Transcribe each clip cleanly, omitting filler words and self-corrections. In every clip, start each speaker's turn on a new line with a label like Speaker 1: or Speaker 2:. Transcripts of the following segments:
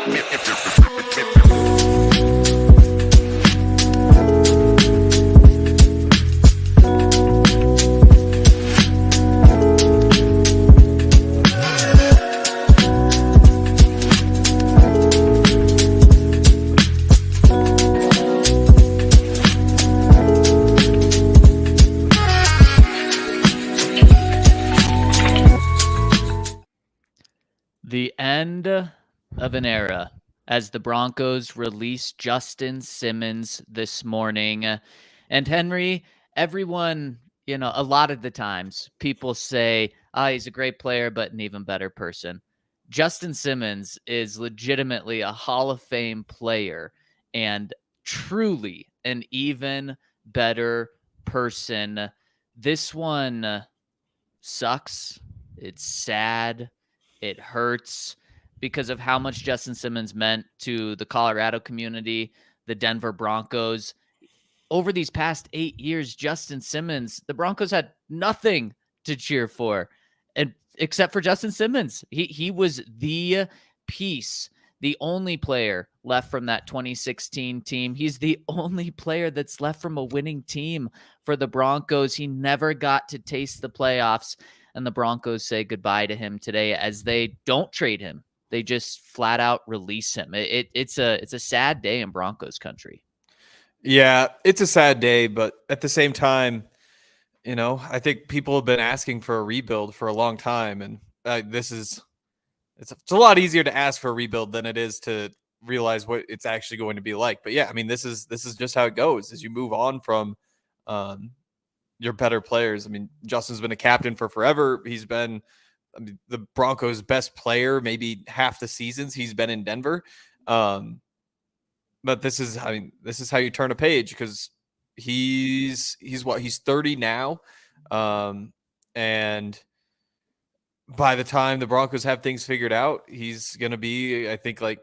Speaker 1: The end of an era as the Broncos released Justin Simmons this morning. And Henry, everyone, a lot of the times people say, he's a great player, but an even better person. Justin Simmons is legitimately a Hall of Fame player and truly an even better person. This one sucks. It's sad. It hurts because of how much Justin Simmons meant to the Colorado community, the Denver Broncos. Over these past 8 years, Justin Simmons, the Broncos had nothing to cheer for, and except for Justin Simmons. He was the piece, the only player left from that 2016 team. He's the only player that's left from a winning team for the Broncos. He never got to taste the playoffs. And the Broncos say goodbye to him today as they don't trade him. They just flat out release him. It's a sad day in Broncos country.
Speaker 2: Yeah, it's a sad day, but at the same time, I think people have been asking for a rebuild for a long time, and it's a lot easier to ask for a rebuild than it is to realize what it's actually going to be like. But yeah, I mean, this is just how it goes as you move on from your better players. I mean, Justin's been a captain for forever. He's been the Broncos' best player, maybe half the seasons he's been in Denver. But this is how you turn a page, because he's 30 now. And by the time the Broncos have things figured out, he's going to be, I think, like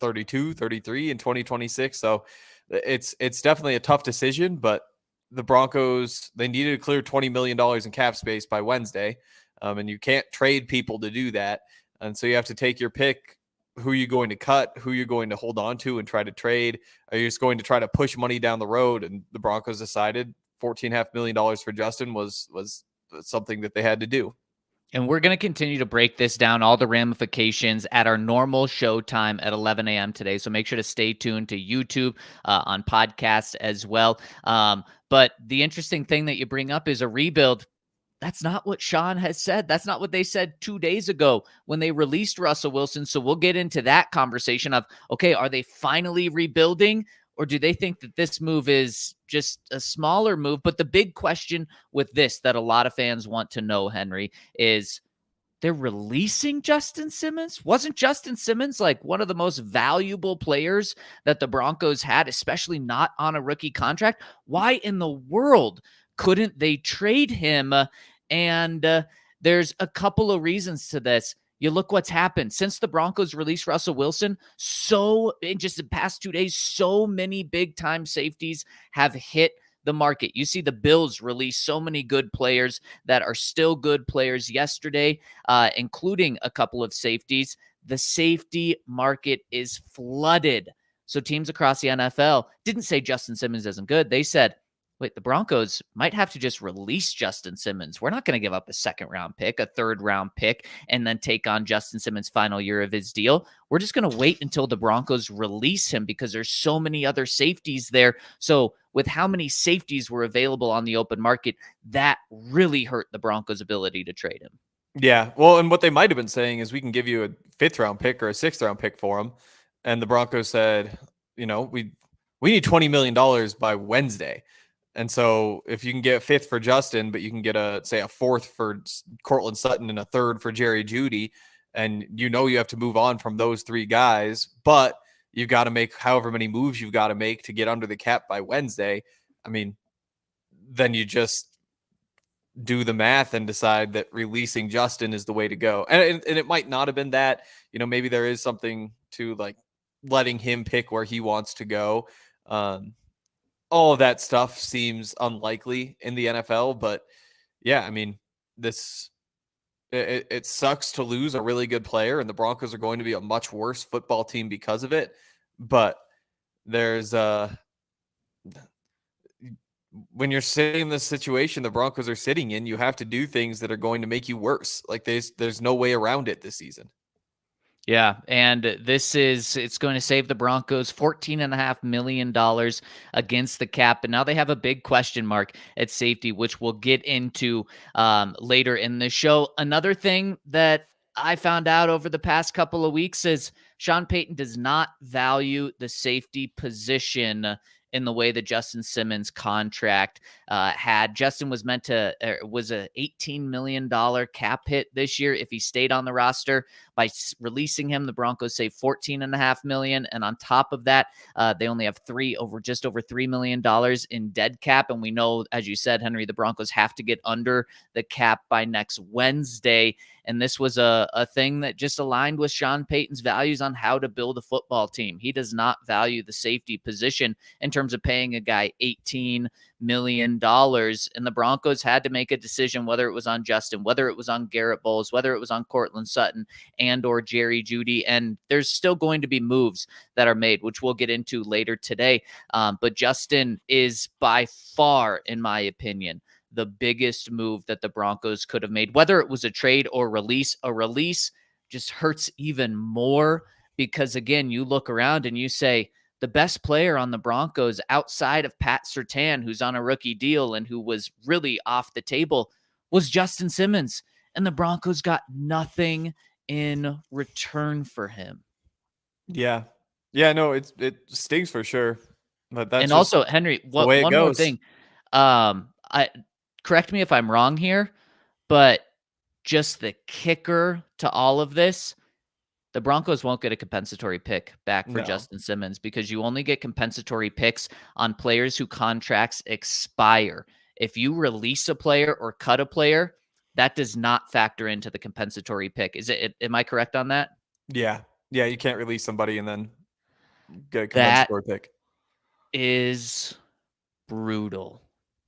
Speaker 2: 32, 33 in 2026. So it's definitely a tough decision, but the Broncos, they needed to clear $20 million in cap space by Wednesday. And you can't trade people to do that. And so you have to take your pick. Who are you going to cut? Who you're going to hold on to and try to trade? Are you just going to try to push money down the road? And the Broncos decided $14.5 million for Justin was something that they had to do.
Speaker 1: And we're going to continue to break this down, all the ramifications, at our normal show time at 11 a.m. today. So make sure to stay tuned to YouTube on podcasts as well. But the interesting thing that you bring up is a rebuild. That's not what Sean has said. That's not what they said 2 days ago when they released Russell Wilson. So we'll get into that conversation of, okay, are they finally rebuilding? Or do they think that this move is just a smaller move? But the big question with this that a lot of fans want to know, Henry, is they're releasing Justin Simmons? Wasn't Justin Simmons like one of the most valuable players that the Broncos had, especially not on a rookie contract? Why in the world couldn't they trade him? And there's a couple of reasons to this. You look what's happened since the Broncos released Russell Wilson. So in just the past 2 days, so many big time safeties have hit the market. You see the Bills release so many good players that are still good players yesterday, including a couple of safeties. The safety market is flooded. So teams across the NFL didn't say Justin Simmons isn't good. They said, wait, the Broncos might have to just release Justin Simmons. We're not going to give up a second-round pick, a third-round pick, and then take on Justin Simmons' final year of his deal. We're just going to wait until the Broncos release him because there's so many other safeties there. So with how many safeties were available on the open market, that really hurt the Broncos' ability to trade him.
Speaker 2: Yeah, well, and what they might have been saying is we can give you a fifth-round pick or a sixth-round pick for him. And the Broncos said, we need $20 million by Wednesday. And so if you can get a fifth for Justin, but you can get a fourth for Courtland Sutton and a third for Jeudy, and you have to move on from those three guys, but you've got to make however many moves you've got to make to get under the cap by Wednesday. I mean, then you just do the math and decide that releasing Justin is the way to go. And it might not have been that, maybe there is something to like letting him pick where he wants to go. All of that stuff seems unlikely in the NFL, but yeah, I mean, this it sucks to lose a really good player, and the Broncos are going to be a much worse football team because of it. But there's when you're sitting in this situation the Broncos are sitting in, you have to do things that are going to make you worse. Like there's no way around it this season.
Speaker 1: Yeah, and it's going to save the Broncos $14.5 million against the cap. And now they have a big question mark at safety, which we'll get into later in the show. Another thing that I found out over the past couple of weeks is Sean Payton does not value the safety position in the way that Justin Simmons' contract had. Justin was meant to was a $18 million cap hit this year if he stayed on the roster. By releasing him, the Broncos save $14.5 million, and on top of that, they only have just over $3 million in dead cap. And we know, as you said, Henry, the Broncos have to get under the cap by next Wednesday. And this was a thing that just aligned with Sean Payton's values on how to build a football team. He does not value the safety position in terms of paying a guy $18 million. And the Broncos had to make a decision whether it was on Justin, whether it was on Garett Bolles, whether it was on Courtland Sutton and or Jerry Jeudy. And there's still going to be moves that are made, which we'll get into later today. But Justin is by far, in my opinion, the biggest move that the Broncos could have made, whether it was a trade or release. A release just hurts even more because, again, you look around and you say the best player on the Broncos outside of Pat Surtain, who's on a rookie deal and who was really off the table, was Justin Simmons. And the Broncos got nothing in return for him.
Speaker 2: Yeah. Yeah, no, it stings for sure. But that's
Speaker 1: and also, Henry, one more thing. Correct me if I'm wrong here, but just the kicker to all of this, the Broncos won't get a compensatory pick back for Justin Simmons because you only get compensatory picks on players whose contracts expire. If you release a player or cut a player, that does not factor into the compensatory pick. Am I correct on that?
Speaker 2: Yeah. Yeah, you can't release somebody and then get a compensatory pick.
Speaker 1: Is brutal.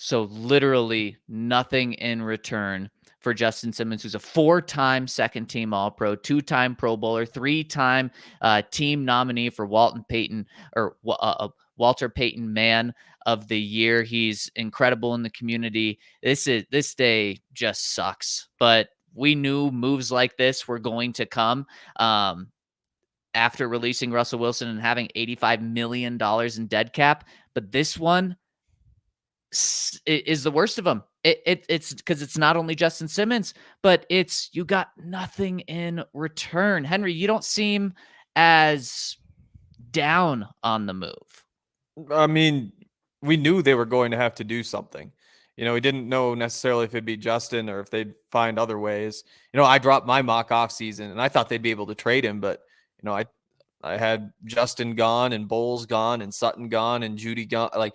Speaker 1: So literally nothing in return for Justin Simmons, who's a 4-time second-team All-Pro, 2-time Pro Bowler, 3-time team nominee for Walter Payton Man of the Year. He's incredible in the community. This day just sucks, but we knew moves like this were going to come after releasing Russell Wilson and having $85 million in dead cap. But this one is the worst of them. It's because it's not only Justin Simmons, but it's you got nothing in return. Henry, you don't seem as down on the move.
Speaker 2: I mean, we knew they were going to have to do something. We didn't know necessarily if it'd be Justin or if they'd find other ways. I dropped my mock off season and I thought they'd be able to trade him, but I had Justin gone and Bolles gone and Sutton gone and Jeudy gone. Like,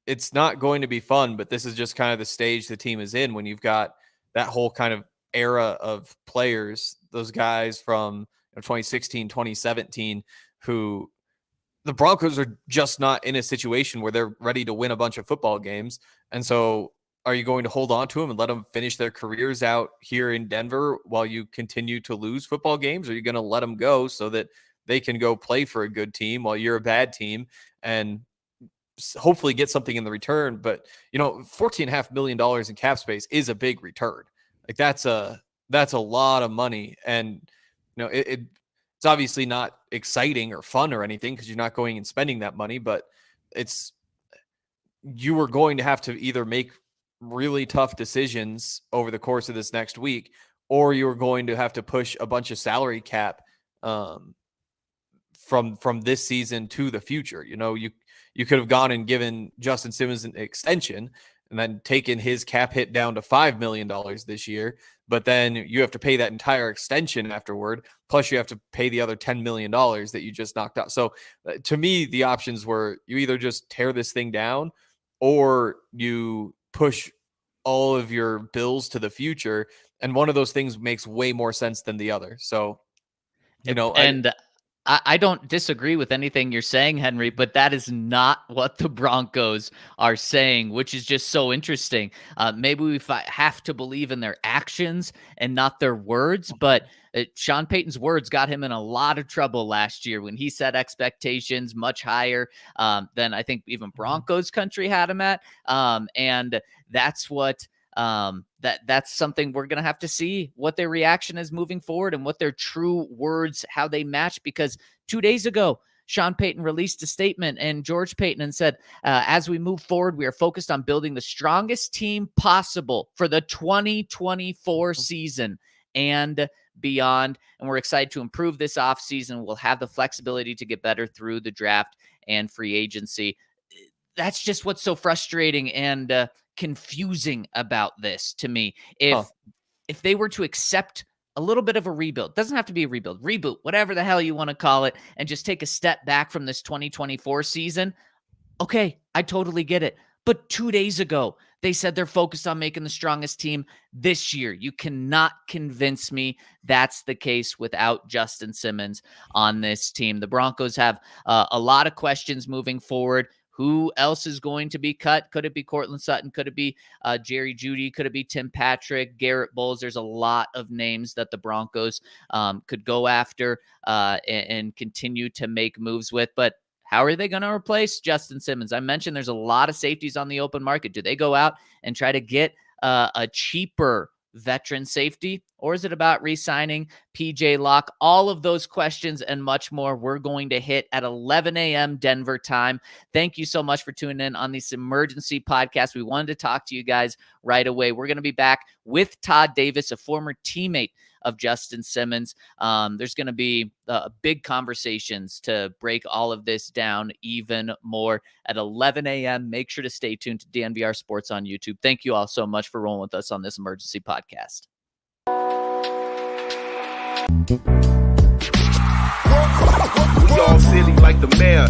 Speaker 2: it's not going to be fun, but this is just kind of the stage the team is in when you've got that whole kind of era of players, those guys from 2016, 2017, who the Broncos are just not in a situation where they're ready to win a bunch of football games. And so are you going to hold on to them and let them finish their careers out here in Denver while you continue to lose football games? Or are you going to let them go so that they can go play for a good team while you're a bad team and hopefully get something in the return? But $14.5 million in cap space is a big return. Like that's a lot of money. And it's obviously not exciting or fun or anything because you're not going and spending that money, but you are going to have to either make really tough decisions over the course of this next week, or you're going to have to push a bunch of salary cap from this season to the future. You could have gone and given Justin Simmons an extension and then taken his cap hit down to $5 million this year, but then you have to pay that entire extension afterward. Plus you have to pay the other $10 million that you just knocked out. So to me, the options were you either just tear this thing down or you push all of your bills to the future. And one of those things makes way more sense than the other. So,
Speaker 1: I don't disagree with anything you're saying, Henry, but that is not what the Broncos are saying, which is just so interesting. Maybe we have to believe in their actions and not their words, but Sean Payton's words got him in a lot of trouble last year when he set expectations much higher than I think even Broncos Country had him at. And that's what that's something we're going to have to see what their reaction is moving forward and what their true words, how they match, because 2 days ago, Sean Payton released a statement and George Paton and said, as we move forward, we are focused on building the strongest team possible for the 2024 season and beyond. And we're excited to improve this offseason. We'll have the flexibility to get better through the draft and free agency. That's just what's so frustrating and confusing about this to me. If they were to accept a little bit of a rebuild, doesn't have to be a rebuild, reboot, whatever the hell you want to call it, and just take a step back from this 2024 season, okay, I totally get it. But 2 days ago, they said they're focused on making the strongest team this year. You cannot convince me that's the case without Justin Simmons on this team. The Broncos have a lot of questions moving forward. Who else is going to be cut? Could it be Courtland Sutton? Could it be Jeudy? Could it be Tim Patrick, Garett Bolles? There's a lot of names that the Broncos could go after and continue to make moves with. But how are they going to replace Justin Simmons? I mentioned there's a lot of safeties on the open market. Do they go out and try to get a cheaper veteran safety, or is it about re-signing PJ Locke? All of those questions and much more we're going to hit at 11 a.m. Denver time. Thank you so much for tuning in on this emergency podcast. We wanted to talk to you guys right away. We're going to be back with Todd Davis, a former teammate of Justin Simmons. There's going to be big conversations to break all of this down even more at 11 a.m. Make sure to stay tuned to DNVR Sports on YouTube. Thank you all so much for rolling with us on this emergency podcast.
Speaker 3: We all silly like the mayor.